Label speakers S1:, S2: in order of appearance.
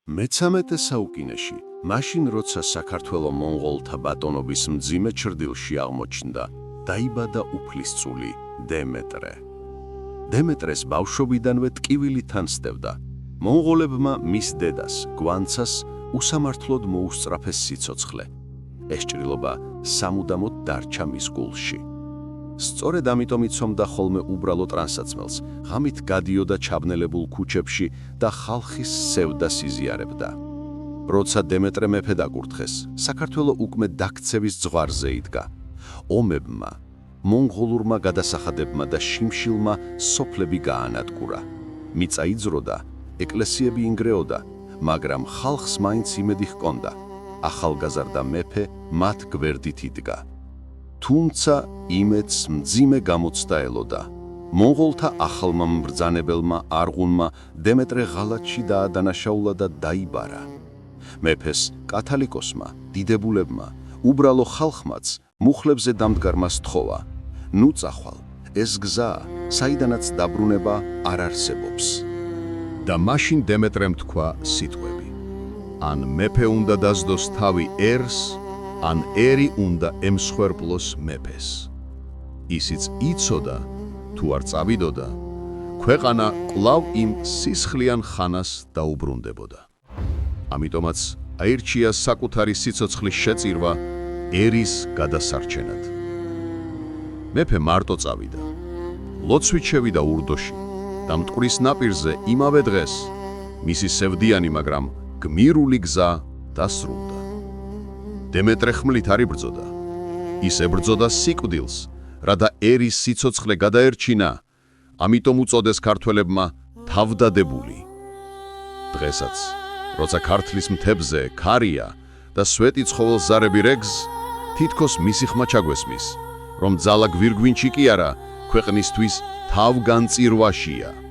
S1: მე-13 საუკუნეში, მაშინ როცა საქართველო მონღოლთა ბატონობის მძიმე ჩრდილში აღმოჩნდა, დაიბადა უფლისწული დემეტრე. დემეტრეს ბავშვობიდანვე ტკივილი თან სდევდა. მონღოლებმა მის დედას, გვანცას, უსამართლოდ მოუსწრაფეს სიცოცხლე. ეს ჭრილობა სამუდამოდ დარჩა მის გულში. სწორედ ამიტომ იცომდა ხოლმე უბრალო ტრანსაცმელს, ღამით გადიოდა ჩაბნელებულ ქუჩებში და ხალხის სევდას იზიარებდა. როცა დემეტრე მეფე დაკურთხეს, საქართველო უკმე დაქცევის ზღვარზე იდგა. ომებმა, მონღოლურმა გადასახადებმა და შიმშილმა სოფლები გაანადგურა. მიწა იძროდა, ეკლესიები ინგრეოდა, მაგრამ ხალხს მაინც იმედი ჰქონდა. ახალგაზრდა მეფე მათ გვერდით იდგა. თუმცა იმედს მძიმე გამოცდა ელოდა. მონღოლთა ახალმა მბრძანებელმა არღუნმა დემეტრე ღალატში დაადანაშაულა და დაიბარა. მეფეს, კათალიკოსმა, დიდებულებმა, უბრალო ხალხმაც მუხლებზე დამდგარმა სთხოვა. ნუ წახვალ, ეს გზა, საიდანაც დაბრუნება არ არსებობს. და მაშინ დემეტრემ თქვა სიტყვები. ან მეფე უნდა დასდოს თავი ერს, ან ერი უნდა ემსხვერპლოს მეფეს. ისიც იცოდა, თუ არ წავიდოდა, ქვეყანა კვლავ იმ სისხლიან ხანას დაუბრუნდებოდა. ამიტომაც აირჩია საკუთარი სიცოცხლის შეწირვა ერის გადასარჩენად. მეფე მარტო წავიდა. ლოცვით შევიდა ურდოში და მტკვრის ნაპირზე იმავე დღეს მისი სევდიანი, მაგრამ გმირული გზა დასრულდა. დემეტრე ხმლით არ იბრძოდა. ის ებრძოდა სიკვდილს, რადა ერის სიცოცხლე გადაერჩინა, ამიტომ უწოდეს ქართველებმა თავდადებული. დღესაც, როცა ქართლის მთებზე ქარია და სვეტი ცხოველს ზარები რეგს, თითქოს მისი ხმა ჩაგვესმის, რომ ძალა გვირგვინში კი არა, ქვეყნისთვის თავგანწირვაშია.